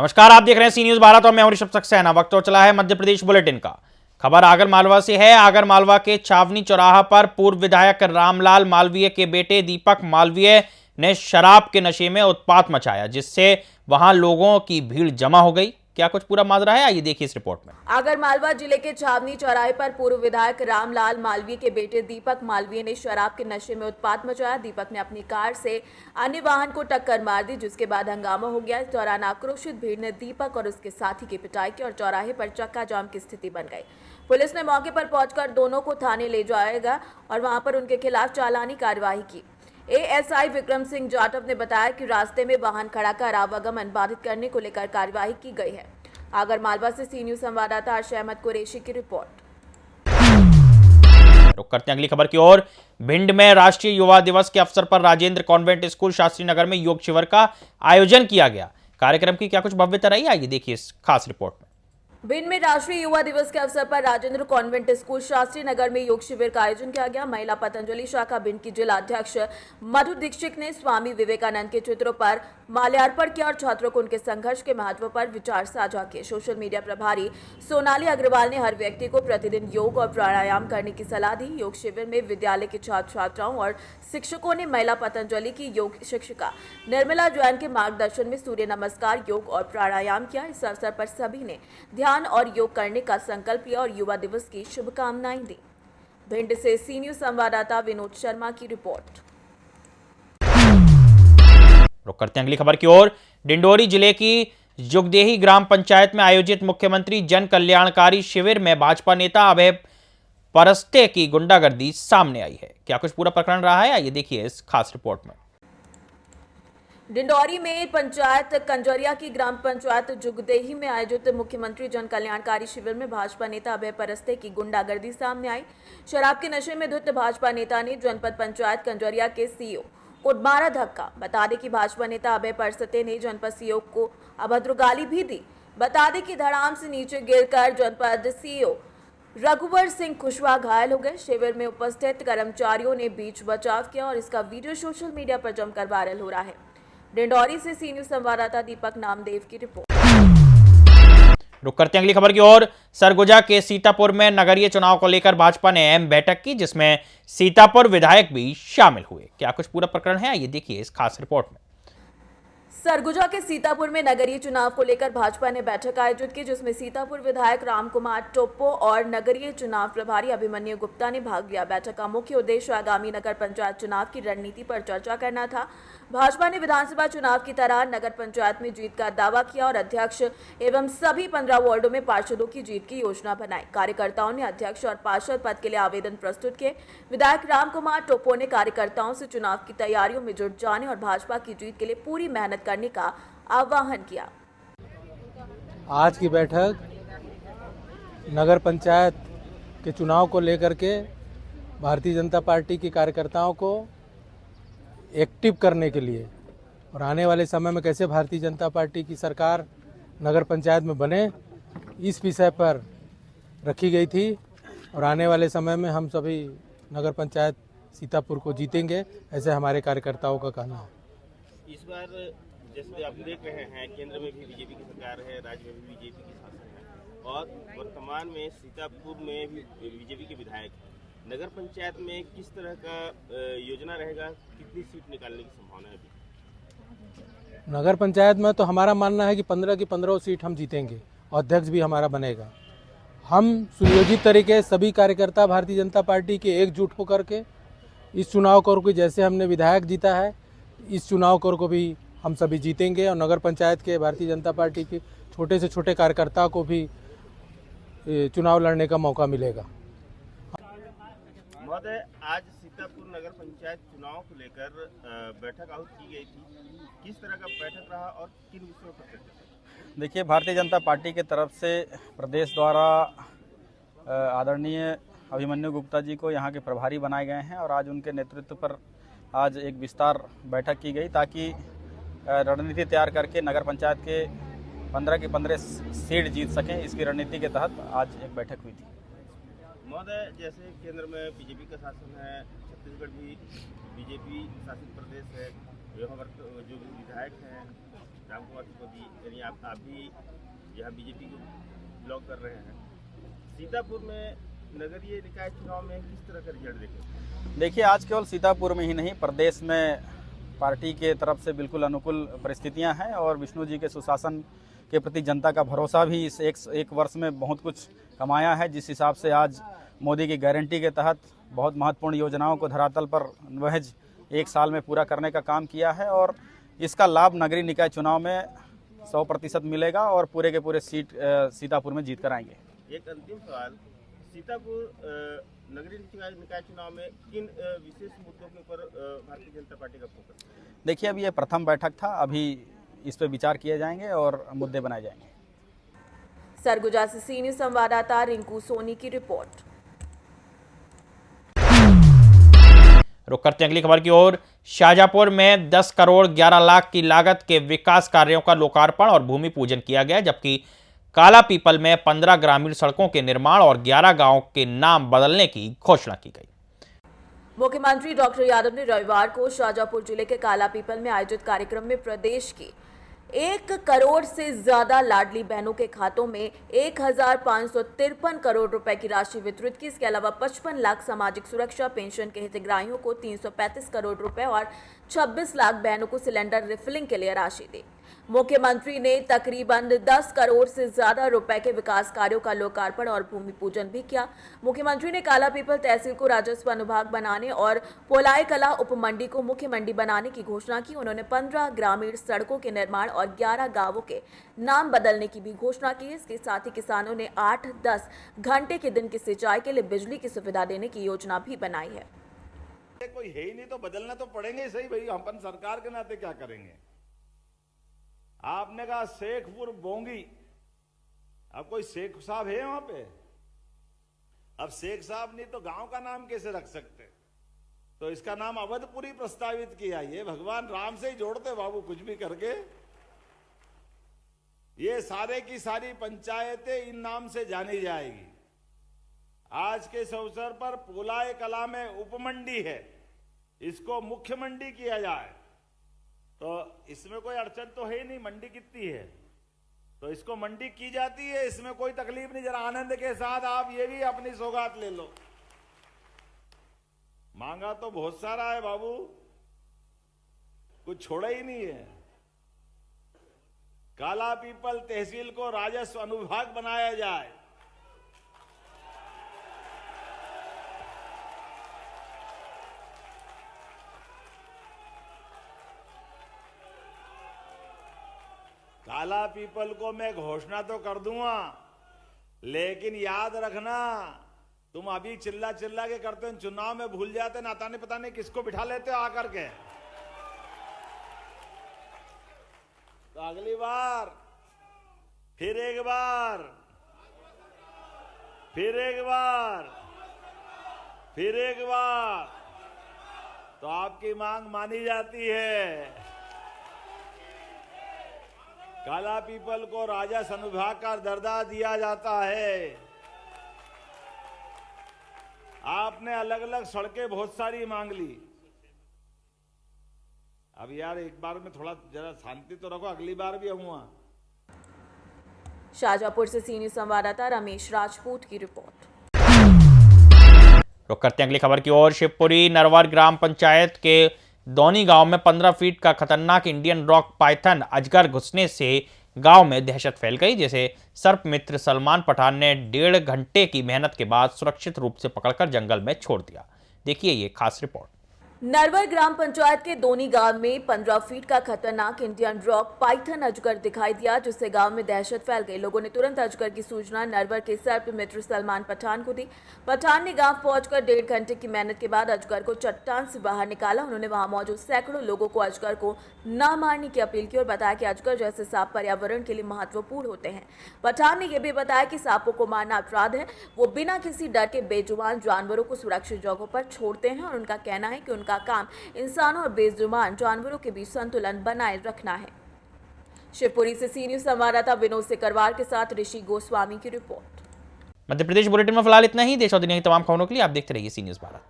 नमस्कार, आप देख रहे हैं सी न्यूज भारत और मैं हूं ऋषभ सक्सेना। वक्त और चला है मध्य प्रदेश बुलेटिन का। खबर आगर मालवा से है। आगर मालवा के छावनी चौराहा पर पूर्व विधायक रामलाल मालवीय के बेटे दीपक मालवीय ने शराब के नशे में उत्पात मचाया, जिससे वहां लोगों की भीड़ जमा हो गई। क्या कुछ पूरा माजरा है, आइए देखिए इस रिपोर्ट में। आगर मालवा जिले के छावनी चौराहे पर पूर्व विधायक रामलाल मालवीय के बेटे दीपक मालवीय ने शराब के नशे में उत्पात मचाया। दीपक ने अपनी कार से अन्य वाहन को टक्कर मार दी, जिसके बाद हंगामा हो गया। इस दौरान आक्रोशित भीड़ ने दीपक और उसके साथी की पिटाई की और चौराहे पर चक्का जाम की स्थिति बन गई। पुलिस ने मौके पर पहुंचकर दोनों को थाने ले जाएगा और वहां पर उनके खिलाफ चालानी कार्यवाही की। एएसआई विक्रम सिंह जाटव ने बताया कि रास्ते में वाहन खड़ा कर आवागमन बाधित करने को लेकर कार्यवाही की गई है। आगर मालवा से सी न्यूज संवाददाता अर्श अहमद कुरैशी की रिपोर्ट। रुक करते हैं अगली खबर की ओर। भिंड में राष्ट्रीय युवा दिवस के अवसर पर राजेंद्र कॉन्वेंट स्कूल शास्त्री नगर में योग शिविर का आयोजन किया गया। कार्यक्रम की क्या कुछ भव्यता रही, आइए देखिए इस खास रिपोर्ट में। भिंड में राष्ट्रीय युवा दिवस के अवसर पर राजेंद्र कॉन्वेंट स्कूल शास्त्री नगर में योग शिविर का आयोजन किया गया। महिला पतंजलि शाखा भिंड की जिला अध्यक्ष मधु दीक्षित ने स्वामी विवेकानंद के चित्रों पर माल्यार्पण किया और छात्रों को उनके संघर्ष के महत्व पर विचार साझा किए। सोशल मीडिया प्रभारी सोनाली अग्रवाल ने हर व्यक्ति को प्रतिदिन योग और प्राणायाम करने की सलाह दी। योग शिविर में विद्यालय के छात्र छात्राओं और शिक्षकों ने महिला पतंजलि की योग शिक्षिका निर्मला जैन के मार्गदर्शन में सूर्य नमस्कार, योग और प्राणायाम किया। इस अवसर पर सभी ने ध्यान और योग करने का संकल्प लिया और युवा दिवस की शुभकामनाएं दी। भिंड से सी न्यूज संवाददाता विनोद शर्मा की रिपोर्ट। रुक करते हैं अगली खबर की ओर। डिंडोरी जिले की जुगदेही ग्राम पंचायत में आयोजित मुख्यमंत्री जन कल्याणकारी शिविर में भाजपा नेता अभय परस्ते की गुंडागर्दी सामने आई है। क्या कुछ पूरा प्रकरण रहा है, आइए देखिए इस खास रिपोर्ट में। डिंडोरी में पंचायत कंजरिया की ग्राम पंचायत जुगदेही में आयोजित मुख्यमंत्री जन कल्याणकारी शिविर में भाजपा नेता अभय परस्ते की गुंडागर्दी सामने आई। शराब के नशे में धुत भाजपा नेता ने जनपद पंचायत कंजरिया के सीईओ को मारा धक्का। बता दें कि भाजपा नेता अभय परस्ते ने जनपद सीईओ को अभद्र गाली भी दी। बता दें कि धड़ाम से नीचे गिरकर जनपद सीईओ रघुवर सिंह कुशवाहा घायल हो गए। शिविर में उपस्थित कर्मचारियों ने बीच बचाव किया और इसका वीडियो सोशल मीडिया पर जमकर वायरल हो रहा है। डिंडोरी से सी न्यूज संवाददाता दीपक नामदेव की रिपोर्ट। रुक करते हैं अगली खबर की ओर। सरगुजा के सीतापुर में नगरीय चुनाव को लेकर भाजपा ने अहम बैठक की, जिसमें सीतापुर विधायक भी शामिल हुए। क्या कुछ पूरा प्रकरण है, ये देखिए इस खास रिपोर्ट में। सरगुजा के सीतापुर में नगरीय चुनाव को लेकर भाजपा ने बैठक आयोजित की, जिसमें सीतापुर विधायक रामकुमार टोप्पो और नगरीय चुनाव प्रभारी अभिमन्यु गुप्ता ने भाग लिया। बैठक का मुख्य उद्देश्य आगामी नगर पंचायत चुनाव की रणनीति पर चर्चा करना था। भाजपा ने विधानसभा चुनाव की तरह नगर पंचायत में जीत का दावा किया और अध्यक्ष एवं सभी 15 वार्डों में पार्षदों की जीत की योजना बनाई। कार्यकर्ताओं ने अध्यक्ष और पार्षद पद के लिए आवेदन प्रस्तुत किए। विधायक रामकुमार टोप्पो ने कार्यकर्ताओं से चुनाव की तैयारियों में जुट जाने और भाजपा की जीत के लिए पूरी मेहनत करने का आह्वान किया। आज की बैठक नगर पंचायत के चुनाव को लेकर के भारतीय जनता पार्टी की कार्यकर्ताओं को एक्टिव करने के लिए और आने वाले समय में कैसे भारतीय जनता पार्टी की सरकार नगर पंचायत में बने, इस विषय पर रखी गई थी। और आने वाले समय में हम सभी नगर पंचायत सीतापुर को जीतेंगे, ऐसे हमारे कार्यकर्ताओं का कहना है। इस बार जैसे आप देख रहे हैं, केंद्र में भी बीजेपी की सरकार है, राज्य में भी बीजेपी की शासन है और वर्तमान में सीतापुर में भी बीजेपी के विधायक हैं। नगर पंचायत में किस तरह का योजना रहेगा, कितनी सीट निकालने की संभावना है अभी? नगर पंचायत में तो हमारा मानना है कि 15 की 15 सीट हम जीतेंगे और अध्यक्ष भी हमारा बनेगा। हम सुनियोजित तरीके सभी कार्यकर्ता भारतीय जनता पार्टी के एकजुट होकर के इस चुनाव को जैसे हमने विधायक जीता है, इस चुनाव को भी हम सभी जीतेंगे और नगर पंचायत के भारतीय जनता पार्टी के छोटे से छोटे कार्यकर्ता को भी चुनाव लड़ने का मौका मिलेगा। महोदय, आज सीतापुर नगर पंचायत चुनाव को लेकर बैठक आहूत की गई थी, किस तरह का बैठक रहा और किन विषयों पर चर्चा? देखिए, भारतीय जनता पार्टी के तरफ से प्रदेश द्वारा आदरणीय अभिमन्यु गुप्ता जी को यहाँ के प्रभारी बनाए गए हैं और आज उनके नेतृत्व पर आज एक विस्तार बैठक की गई ताकि रणनीति तैयार करके नगर पंचायत के 15 की 15 सीट जीत सकें। इसकी रणनीति के तहत आज एक बैठक हुई थी। महोदय, जैसे केंद्र में बीजेपी का शासन है, छत्तीसगढ़ भी बीजेपी शासित प्रदेश है, यहाँ पर जो विधायक हैं राम कुमार त्रिपाठी यानी आप भी यहाँ बीजेपी को ब्लॉक कर रहे हैं। सीतापुर में नगरीय निकाय चुनाव में किस तरह का रिजल्ट देखें? देखिए, आज केवल सीतापुर में ही नहीं, प्रदेश में पार्टी के तरफ से बिल्कुल अनुकूल परिस्थितियां हैं और विष्णु जी के सुशासन के प्रति जनता का भरोसा भी इस एक वर्ष में बहुत कुछ कमाया है। जिस हिसाब से आज मोदी की गारंटी के तहत बहुत महत्वपूर्ण योजनाओं को धरातल पर महज एक साल में पूरा करने का काम किया है और इसका लाभ नगरीय निकाय चुनाव में 100% मिलेगा और पूरे के पूरे सीट सीतापुर में जीत कर आएंगे। एक अंतिम सवाल, सीतापुर नगरीय निकाय चुनाव में किन विशेष मुद्दों के ऊपर भारतीय जनता पार्टी का फोकस है? देखिए, अब ये प्रथम बैठक था, अभी इस पर विचार किए जाएंगे और मुद्दे बनाए जाएंगे। सरगुजा से सीनियर संवाददाता रिंकू सोनी की रिपोर्ट। रुक करते हैं अगली खबर की ओर। शाहजहांपुर में 10 करोड़ 11 लाख की लागत के विकास कार्यों का लोकार्पण और भूमि पूजन किया गया, जबकि काला पीपल में 15 ग्रामीण सड़कों के निर्माण और 11 गांवों के नाम बदलने की घोषणा की गई। मुख्यमंत्री डॉक्टर यादव ने रविवार को शाहजहांपुर जिले के काला पीपल में आयोजित कार्यक्रम में प्रदेश की 1 करोड़ से ज्यादा लाडली बहनों के खातों में 1553 करोड़ रुपए की राशि वितरित की। इसके अलावा 55 लाख सामाजिक सुरक्षा पेंशन के हितग्राहियों को 335 करोड़ रुपए और 26 लाख बहनों को सिलेंडर रिफिलिंग के लिए राशि दी। मुख्यमंत्री ने तकरीबन 10 करोड़ से ज्यादा रुपए के विकास कार्यों का लोकार्पण और भूमि पूजन भी किया। मुख्यमंत्री ने काला पीपल तहसील को राजस्व अनुभाग बनाने और पोलाई कला उपमंडी को मुख्य मंडी बनाने की घोषणा की। उन्होंने 15 ग्रामीण सड़कों के निर्माण और 11 गांवों के नाम बदलने की भी घोषणा की। इसके साथ ही किसानों ने 8-10 घंटे के दिन की सिंचाई के लिए बिजली की सुविधा देने की योजना भी बनाई है। कोई है ही नहीं तो बदलना तो पड़ेंगे सही भाई, अपन सरकार के नाते क्या करेंगे। आपने कहा शेखपुर बोंगी, अब कोई शेख साहब है वहां पे? अब शेख साहब नहीं तो गांव का नाम कैसे रख सकते? तो इसका नाम अवधपुरी प्रस्तावित किया। ये भगवान राम से ही जोड़ते बाबू, कुछ भी करके। ये सारे की सारी पंचायतें इन नाम से जानी जाएगी। आज के इस अवसर पर पोलाई कला में उपमंडी है, इसको मुख्य मंडी किया जाए तो इसमें कोई अड़चन तो है ही नहीं। मंडी कितनी है तो इसको मंडी की जाती है, इसमें कोई तकलीफ नहीं। जरा आनंद के साथ आप ये भी अपनी सौगात ले लो। मांगा तो बहुत सारा है बाबू, कुछ छोड़ा ही नहीं है। काला पीपल तहसील को राजस्व अनुभाग बनाया जाए। काला पीपल को मैं घोषणा तो कर दूंगा, लेकिन याद रखना, तुम अभी चिल्ला चिल्ला के करते हो, चुनाव में भूल जाते, नाता नहीं पता नहीं किसको बिठा लेते हो आकर के। तो अगली बार फिर एक बार तो आपकी मांग मानी जाती है। काला पीपल को राजस्व अनुभाग का दर्जा दिया जाता है। आपने अलग अलग सड़कें बहुत सारी मांग ली। अब यार एक बार में थोड़ा जरा शांति तो रखो, अगली बार भी आऊंगा। शाहजहांपुर से सीनियर संवाददाता रमेश राजपूत की रिपोर्ट। रुक करते हैं अगली खबर की ओर। शिवपुरी नरवर ग्राम पंचायत के दोनी गांव में 15 फीट का खतरनाक इंडियन रॉक पाइथन अजगर घुसने से गांव में दहशत फैल गई, जिसे सर्प मित्र सलमान पठान ने 1.5 घंटे की मेहनत के बाद सुरक्षित रूप से पकड़कर जंगल में छोड़ दिया। देखिए ये खास रिपोर्ट। नरवर ग्राम पंचायत के दोनी गांव में 15 फीट का खतरनाक इंडियन रॉक पाइथन अजगर दिखाई दिया, जिससे गांव में दहशत फैल गई। लोगों ने तुरंत अजगर की सूचना नरवर के सर्प मित्र सलमान पठान को दी। पठान ने गांव पहुंचकर 1.5 घंटे की मेहनत के बाद अजगर को चट्टान से बाहर निकाला। उन्होंने वहां मौजूद सैकड़ों लोगों को अजगर को न मारने की अपील की और बताया कि अजगर जैसे सांप पर्यावरण के लिए महत्वपूर्ण होते हैं। पठान ने यह भी बताया कि सांपों को मारना अपराध है। वो बिना किसी डर के बेजुबान जानवरों को सुरक्षित जगहों पर छोड़ते हैं और उनका कहना है कि उनका काम इंसानों और बेजुबान जानवरों के बीच संतुलन बनाए रखना है। शिवपुरी से सीनियर संवाददाता विनोद सिकरवार के साथ ऋषि गोस्वामी की रिपोर्ट। मध्य प्रदेश बुलेटिन में फिलहाल इतना ही। देश और दुनिया की तमाम खबरों के लिए आप देखते रहिए सी न्यूज़ भारत।